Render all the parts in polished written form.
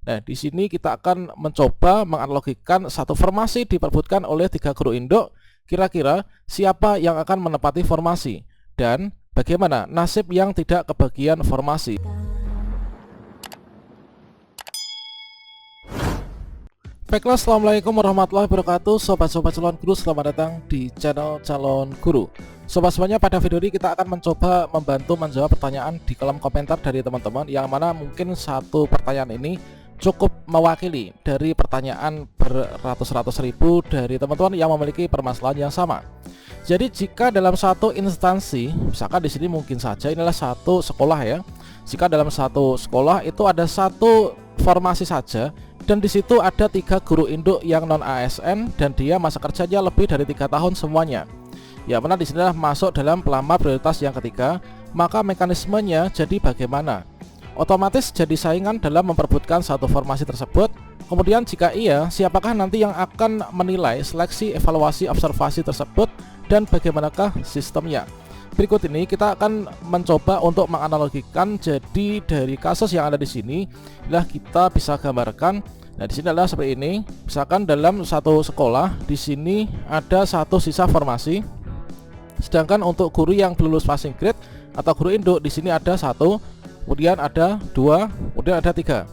Nah, di sini kita akan mencoba menganalogikan satu formasi diperebutkan oleh 3 guru induk. Kira-kira siapa yang akan menepati formasi dan bagaimana nasib yang tidak kebagian formasi. Baiklah, assalamualaikum warahmatullahi wabarakatuh. Sobat-sobat calon guru, selamat datang di channel calon guru. Sobat semuanya, pada video ini kita akan mencoba membantu menjawab pertanyaan di kolom komentar dari teman-teman, yang mana mungkin satu pertanyaan ini cukup mewakili dari pertanyaan beratus-ratus ribu dari teman-teman yang memiliki permasalahan yang sama. Jadi jika dalam satu instansi, misalkan di sini mungkin saja inilah satu sekolah ya. Jika dalam satu sekolah itu ada satu formasi saja, dan di situ ada 3 guru induk yang non ASN dan dia masa kerjanya lebih dari 3 tahun semuanya. Ya, mana di sinilah masuk dalam pelamar prioritas yang ketiga. Maka mekanismenya jadi bagaimana? Otomatis jadi saingan dalam memperebutkan satu formasi tersebut. Kemudian jika iya, siapakah nanti yang akan menilai seleksi, evaluasi, observasi tersebut, dan bagaimanakah sistemnya? Berikut ini kita akan mencoba untuk menganalogikan. Jadi dari kasus yang ada di sini, lah kita bisa gambarkan. Nah, di sini adalah seperti ini. Misalkan dalam satu sekolah, di sini ada satu sisa formasi. Sedangkan untuk guru yang belum lulus passing grade atau guru induk, di sini ada 1, kemudian ada 2, kemudian ada 3.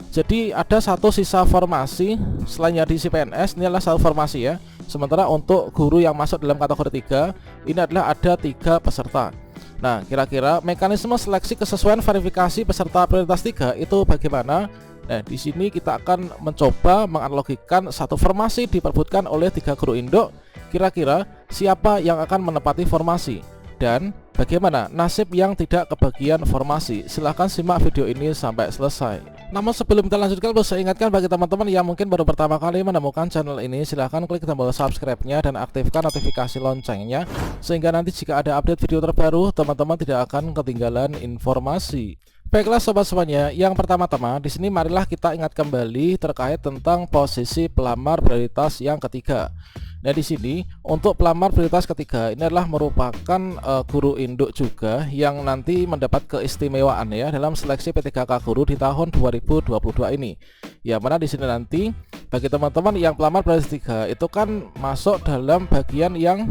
Jadi ada satu sisa formasi selainnya di PNS. Ini adalah satu formasi ya. Sementara untuk guru yang masuk dalam kategori 3, ini adalah ada 3 peserta. Nah, kira-kira mekanisme seleksi kesesuaian verifikasi peserta prioritas 3 itu bagaimana? Nah, di sini kita akan mencoba menganalogikan satu formasi diperebutkan oleh 3 guru induk. Kira-kira siapa yang akan menepati formasi dan bagaimana nasib yang tidak kebagian formasi. Silahkan simak video ini sampai selesai. Namun sebelum kita lanjutkan, perlu saya ingatkan bagi teman-teman yang mungkin baru pertama kali menemukan channel ini, silahkan klik tombol subscribe-nya dan aktifkan notifikasi loncengnya, sehingga nanti jika ada update video terbaru, teman-teman tidak akan ketinggalan informasi. Baiklah sobat semuanya, yang pertama-tama di sini marilah kita ingat kembali terkait tentang posisi pelamar prioritas yang ketiga. Nah, di sini untuk pelamar prioritas ketiga ini adalah merupakan guru induk juga yang nanti mendapat keistimewaan ya dalam seleksi P3K guru di tahun 2022 ini. Ya, mana di sini nanti bagi teman-teman yang pelamar prioritas 3 itu kan masuk dalam bagian yang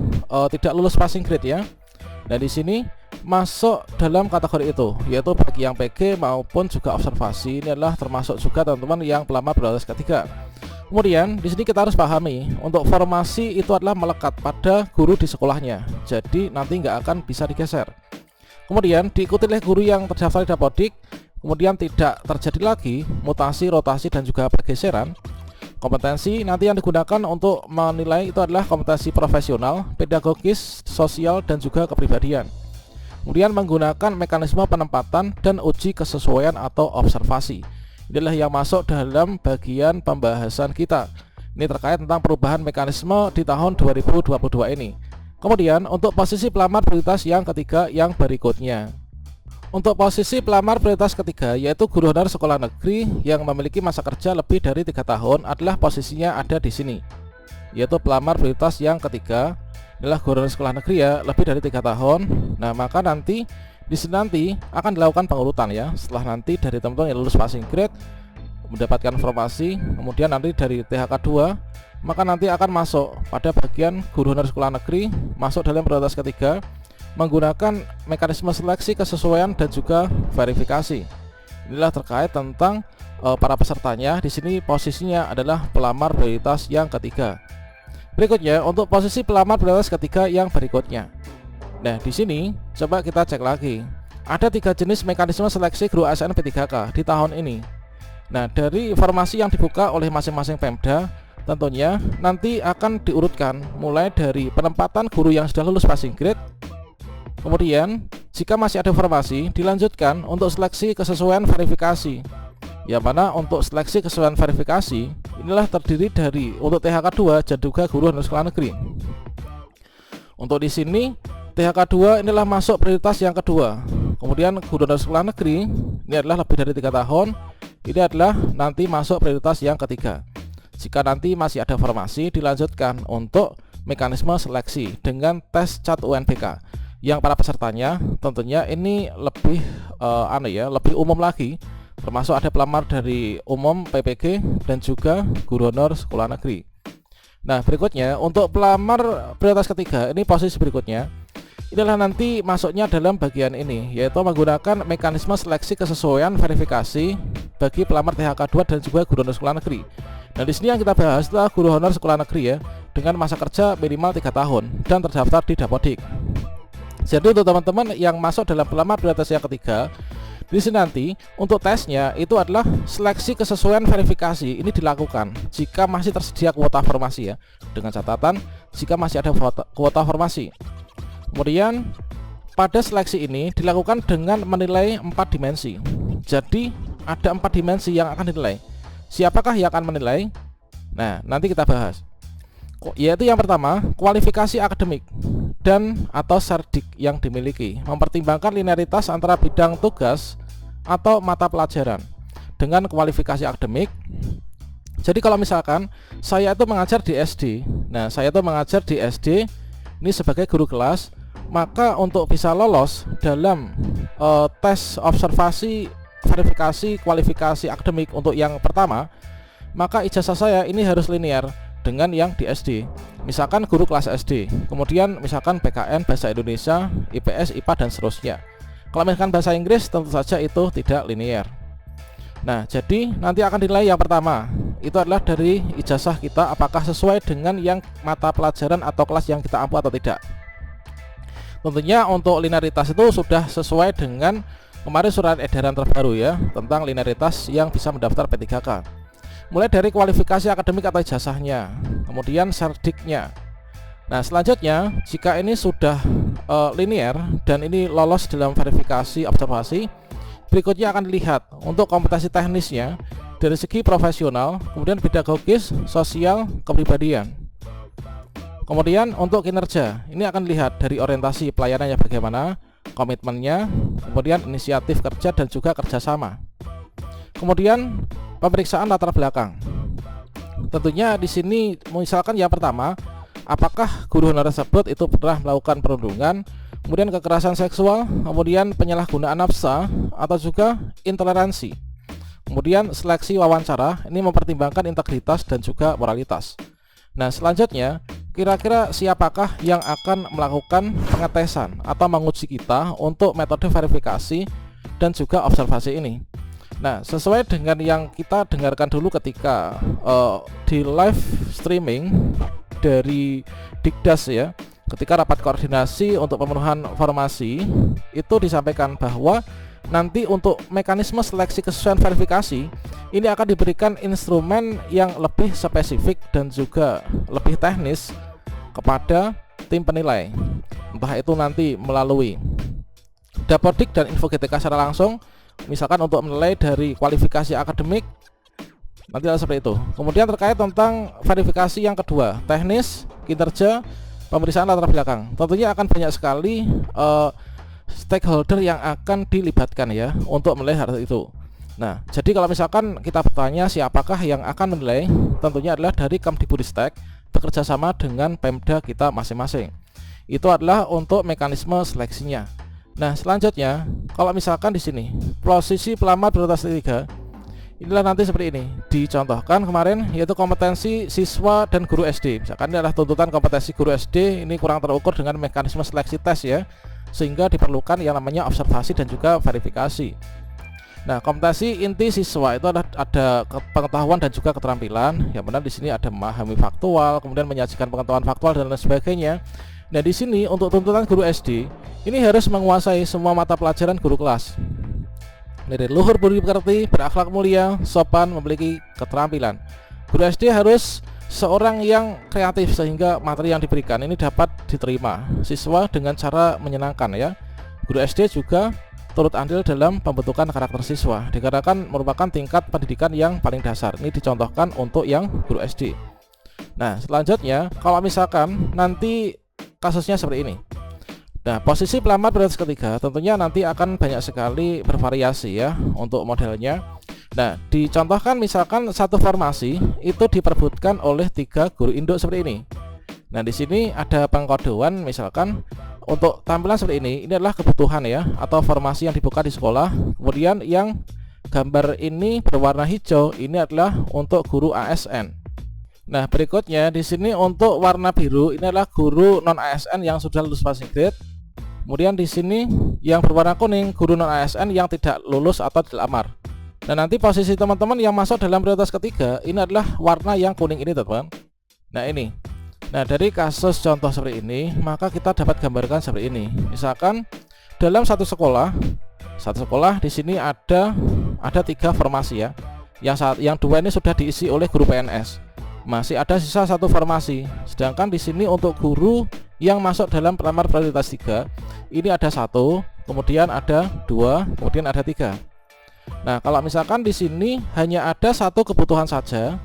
tidak lulus passing grade ya. Nah, di sini masuk dalam kategori itu, yaitu bagi yang PG maupun juga observasi. Ini adalah termasuk juga teman-teman yang pelamar prioritas ketiga. Kemudian di sini kita harus pahami untuk formasi itu adalah melekat pada guru di sekolahnya, jadi nanti nggak akan bisa digeser. Kemudian diikuti oleh guru yang terdaftar di Dapodik. Kemudian tidak terjadi lagi mutasi, rotasi, dan juga pergeseran. Kompetensi nanti yang digunakan untuk menilai itu adalah kompetensi profesional, pedagogis, sosial, dan juga kepribadian. Kemudian menggunakan mekanisme penempatan dan uji kesesuaian atau observasi. Inilah yang masuk dalam bagian pembahasan kita. Ini terkait tentang perubahan mekanisme di tahun 2022 ini. Kemudian untuk posisi pelamar prioritas yang ketiga yang berikutnya. Untuk posisi pelamar prioritas ketiga, yaitu guru honorer sekolah negeri yang memiliki masa kerja lebih dari 3 tahun, adalah posisinya ada di sini, yaitu pelamar prioritas yang ketiga adalah guru honorer sekolah negeri ya, lebih dari 3 tahun. Nah, maka nanti di sini nanti akan dilakukan pengurutan ya. Setelah nanti dari teman-teman yang lulus passing grade mendapatkan informasi, kemudian nanti dari THK 2, maka nanti akan masuk pada bagian guru honorer sekolah negeri, masuk dalam prioritas ketiga menggunakan mekanisme seleksi, kesesuaian, dan juga verifikasi. Inilah terkait tentang para pesertanya. Di sini posisinya adalah pelamar prioritas yang ketiga. Berikutnya untuk posisi pelamar prioritas ketiga yang berikutnya. Nah, di sini coba kita cek lagi. Ada 3 jenis mekanisme seleksi guru ASN P3K di tahun ini. Nah, dari informasi yang dibuka oleh masing-masing Pemda, tentunya nanti akan diurutkan mulai dari penempatan guru yang sudah lulus passing grade. Kemudian, jika masih ada informasi, dilanjutkan untuk seleksi kesesuaian verifikasi. Yang mana untuk seleksi kesesuaian verifikasi inilah terdiri dari untuk THK 2 dan juga guru honorer sekolah negeri. Untuk di sini THK 2 inilah masuk prioritas yang kedua. Kemudian guru honorer sekolah negeri ini adalah lebih dari 3 tahun. Ini adalah nanti masuk prioritas yang ketiga. Jika nanti masih ada formasi, dilanjutkan untuk mekanisme seleksi dengan tes CAT UNBK. Yang para pesertanya tentunya ini lebih lebih umum lagi, termasuk ada pelamar dari umum, PPG, dan juga guru honor sekolah negeri. Nah, berikutnya untuk pelamar prioritas ketiga, ini posisi berikutnya. Inilah nanti masuknya dalam bagian ini, yaitu menggunakan mekanisme seleksi kesesuaian verifikasi bagi pelamar THK 2 dan juga guru honor sekolah negeri. Nah, di sini yang kita bahas adalah guru honor sekolah negeri ya, dengan masa kerja minimal 3 tahun dan terdaftar di Dapodik. Jadi untuk teman-teman yang masuk dalam pelamar prioritas yang ketiga, di sini nanti untuk tesnya itu adalah seleksi kesesuaian verifikasi. Ini dilakukan jika masih tersedia kuota formasi ya, dengan catatan jika masih ada kuota formasi. Kemudian pada seleksi ini dilakukan dengan menilai 4 dimensi. Jadi ada 4 dimensi yang akan dinilai. Siapakah yang akan menilai? Nah, nanti kita bahas. Yaitu yang pertama, kualifikasi akademik dan atau sardik yang dimiliki, mempertimbangkan linearitas antara bidang tugas atau mata pelajaran dengan kualifikasi akademik. Jadi kalau misalkan saya itu mengajar di SD, nah saya itu mengajar di SD ini sebagai guru kelas, maka untuk bisa lolos dalam tes observasi verifikasi kualifikasi akademik untuk yang pertama, maka ijazah saya ini harus linear dengan yang di SD. Misalkan guru kelas SD, kemudian misalkan PKN bahasa Indonesia, IPS, IPA dan seterusnya. Kalau misalkan bahasa Inggris tentu saja itu tidak linear. Nah, jadi nanti akan dinilai yang pertama itu adalah dari ijazah kita apakah sesuai dengan yang mata pelajaran atau kelas yang kita ampu atau tidak. Tentunya untuk linearitas itu sudah sesuai dengan kemarin surat edaran terbaru ya, tentang linearitas yang bisa mendaftar P3K. Mulai dari kualifikasi akademik atau ijazahnya, kemudian sardiknya. Nah, selanjutnya jika ini sudah linear dan ini lolos dalam verifikasi observasi, berikutnya akan dilihat untuk kompetensi teknisnya dari segi profesional, kemudian pedagogis, sosial, kepribadian. Kemudian untuk kinerja, ini akan dilihat dari orientasi pelayanannya bagaimana, komitmennya, kemudian inisiatif kerja dan juga kerjasama. Kemudian pemeriksaan latar belakang. Tentunya di sini misalkan yang pertama, apakah guru honor tersebut itu pernah melakukan perundungan, kemudian kekerasan seksual, kemudian penyalahgunaan nafsa atau juga intoleransi. Kemudian seleksi wawancara, ini mempertimbangkan integritas dan juga moralitas. Nah, selanjutnya kira-kira siapakah yang akan melakukan pengetesan atau menguji kita untuk metode verifikasi dan juga observasi ini. Nah, sesuai dengan yang kita dengarkan dulu ketika di live streaming dari Dikdas ya, ketika rapat koordinasi untuk pemenuhan formasi, itu disampaikan bahwa nanti untuk mekanisme seleksi kesesuaian verifikasi ini akan diberikan instrumen yang lebih spesifik dan juga lebih teknis kepada tim penilai, entah itu nanti melalui Dapodik dan Info GTK secara langsung, misalkan untuk menilai dari kualifikasi akademik nanti seperti itu. Kemudian terkait tentang verifikasi yang kedua, teknis, kinerja, pemeriksaan latar belakang, tentunya akan banyak sekali stakeholder yang akan dilibatkan ya untuk melihat itu. Nah, jadi kalau misalkan kita bertanya siapakah yang akan menilai, tentunya adalah dari Kemdikbudristek bekerja sama dengan Pemda kita masing-masing. Itu adalah untuk mekanisme seleksinya. Nah, selanjutnya kalau misalkan di sini posisi pelamar prioritas 3, inilah nanti seperti ini. Dicontohkan kemarin yaitu kompetensi siswa dan guru SD. Misalkan ini adalah tuntutan kompetensi guru SD, ini kurang terukur dengan mekanisme seleksi tes ya, sehingga diperlukan yang namanya observasi dan juga verifikasi. Nah, kompetensi inti siswa itu adalah ada pengetahuan dan juga keterampilan. Yang benar di sini ada memahami faktual, kemudian menyajikan pengetahuan faktual dan lain sebagainya. Nah, di sini untuk tuntutan guru SD ini harus menguasai semua mata pelajaran guru kelas. Dari luhur budi pekerti, berakhlak mulia, sopan, memiliki keterampilan. Guru SD harus seorang yang kreatif sehingga materi yang diberikan ini dapat diterima siswa dengan cara menyenangkan ya. Guru SD juga turut andil dalam pembentukan karakter siswa, dikarenakan merupakan tingkat pendidikan yang paling dasar. Ini dicontohkan untuk yang guru SD. Nah, selanjutnya kalau misalkan nanti kasusnya seperti ini. Nah, posisi pelamar prioritas ketiga tentunya nanti akan banyak sekali bervariasi ya untuk modelnya. Nah, dicontohkan misalkan satu formasi itu diperebutkan oleh 3 guru induk seperti ini. Nah, di sini ada pengkodean misalkan untuk tampilan seperti ini adalah kebutuhan ya atau formasi yang dibuka di sekolah. Kemudian yang gambar ini berwarna hijau, ini adalah untuk guru ASN. Nah, berikutnya di sini untuk warna biru ini adalah guru non ASN yang sudah lulus passing grade. Kemudian di sini yang berwarna kuning guru non ASN yang tidak lulus atau dilamar. Nah, nanti posisi teman-teman yang masuk dalam prioritas ketiga ini adalah warna yang kuning ini, teman-teman. Nah, ini. Nah, dari kasus contoh seperti ini, maka kita dapat gambarkan seperti ini. Misalkan dalam satu sekolah di sini ada 3 formasi ya. Yang 2 ini sudah diisi oleh guru PNS. Masih ada sisa 1 formasi. Sedangkan di sini untuk guru yang masuk dalam pelamar prioritas 3 ini ada 1, kemudian ada 2, kemudian ada 3. Nah, kalau misalkan di sini hanya ada 1 kebutuhan saja,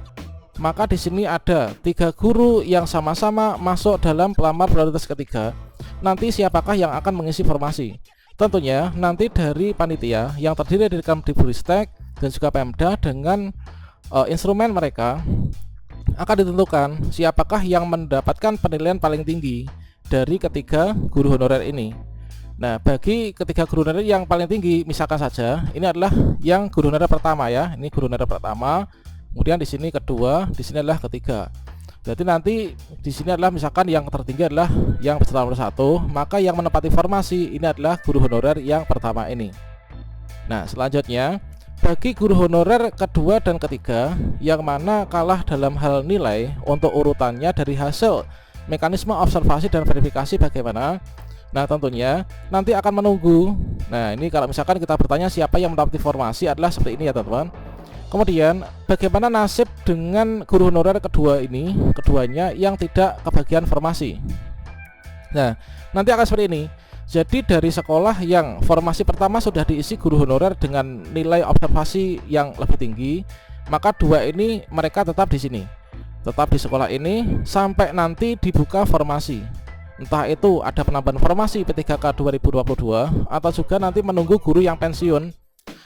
maka di sini ada 3 guru yang sama-sama masuk dalam pelamar prioritas ketiga. Nanti siapakah yang akan mengisi formasi? Tentunya nanti dari panitia yang terdiri dari Kemdikbudristek dan juga Pemda dengan instrumen mereka akan ditentukan siapakah yang mendapatkan penilaian paling tinggi dari ketiga guru honorer ini. Nah, bagi ketiga guru honorer yang paling tinggi, misalkan saja ini adalah yang guru honorer pertama ya. Ini guru honorer pertama, kemudian di sini kedua, di sini adalah ketiga. Jadi nanti di sini adalah misalkan yang tertinggi adalah yang peserta nomor 1, maka yang menempati formasi ini adalah guru honorer yang pertama ini. Nah, selanjutnya bagi guru honorer kedua dan ketiga yang mana kalah dalam hal nilai, untuk urutannya dari hasil mekanisme observasi dan verifikasi bagaimana? Nah, tentunya nanti akan menunggu. Nah, ini kalau misalkan kita bertanya siapa yang mendapati formasi adalah seperti ini ya, teman-teman. Kemudian bagaimana nasib dengan guru honorer keduanya yang tidak kebagian formasi? Nah, nanti akan seperti ini. Jadi dari sekolah yang formasi pertama sudah diisi guru honorer dengan nilai observasi yang lebih tinggi, maka 2 ini mereka tetap di sini, tetap di sekolah ini sampai nanti dibuka formasi. Entah itu ada penambahan formasi P3K 2022 atau juga nanti menunggu guru yang pensiun,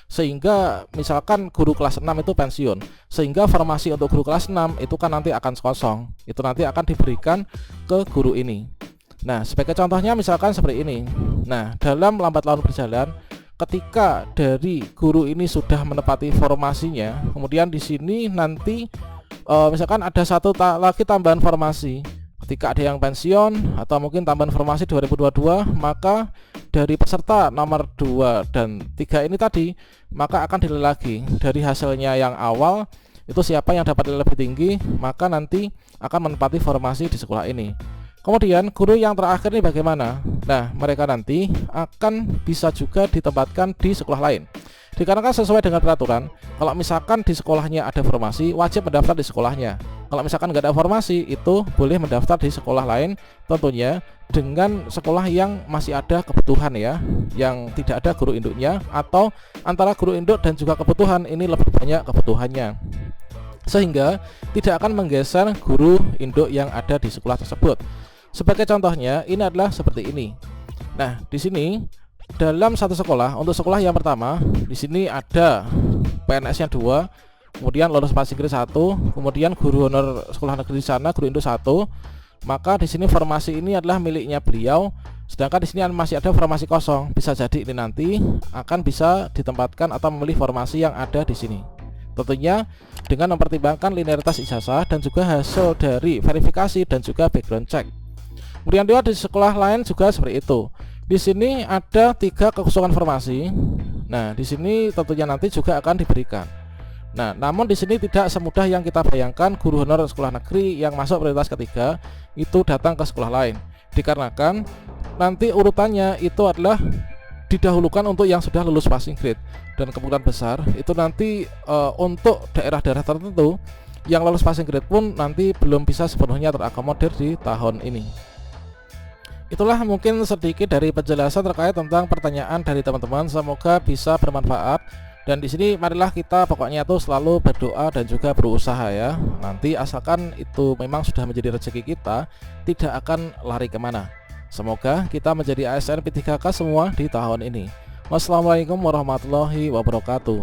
sehingga misalkan guru kelas 6 itu pensiun, sehingga formasi untuk guru kelas 6 itu kan nanti akan kosong. Itu nanti akan diberikan ke guru ini. Nah, sebagai contohnya misalkan seperti ini. Nah, dalam lambat laun berjalan, ketika dari guru ini sudah menepati formasinya, kemudian di sini nanti misalkan ada 1 lagi tambahan formasi. Ketika ada yang pensiun atau mungkin tambahan formasi 2022, maka dari peserta nomor 2 dan 3 ini tadi, maka akan dinilai lagi dari hasilnya yang awal itu siapa yang dapat nilai lebih tinggi, maka nanti akan menempati formasi di sekolah ini. Kemudian guru yang terakhir ini bagaimana? Nah, mereka nanti akan bisa juga ditempatkan di sekolah lain. Dikarenakan sesuai dengan peraturan, kalau misalkan di sekolahnya ada formasi, wajib mendaftar di sekolahnya. Kalau misalkan nggak ada formasi, itu boleh mendaftar di sekolah lain, tentunya dengan sekolah yang masih ada kebutuhan ya, yang tidak ada guru induknya, atau antara guru induk dan juga kebutuhan ini lebih banyak kebutuhannya, sehingga tidak akan menggeser guru induk yang ada di sekolah tersebut. Sebagai contohnya, ini adalah seperti ini. Nah, di sini dalam satu sekolah, untuk sekolah yang pertama, di sini ada PNS-nya 2, kemudian lulus passing grade 1, kemudian guru honor sekolah negeri di sana, guru induk 1. Maka di sini formasi ini adalah miliknya beliau, sedangkan di sini masih ada formasi kosong. Bisa jadi ini nanti akan bisa ditempatkan atau memilih formasi yang ada di sini. Tentunya dengan mempertimbangkan linearitas ijazah dan juga hasil dari verifikasi dan juga background check. Kemudian di sekolah lain juga seperti itu. Di sini ada 3 kekosongan formasi. Nah, di sini tentunya nanti juga akan diberikan. Nah, namun di sini tidak semudah yang kita bayangkan guru honor sekolah negeri yang masuk prioritas ketiga itu datang ke sekolah lain. Dikarenakan nanti urutannya itu adalah didahulukan untuk yang sudah lulus passing grade, dan kemungkinan besar itu nanti untuk daerah-daerah tertentu yang lulus passing grade pun nanti belum bisa sepenuhnya terakomodir di tahun ini. Itulah mungkin sedikit dari penjelasan terkait tentang pertanyaan dari teman-teman. Semoga bisa bermanfaat. Dan di sini marilah kita pokoknya tuh selalu berdoa dan juga berusaha ya. Nanti asalkan itu memang sudah menjadi rezeki kita, tidak akan lari kemana. Semoga kita menjadi ASN P3K semua di tahun ini. Wassalamualaikum warahmatullahi wabarakatuh.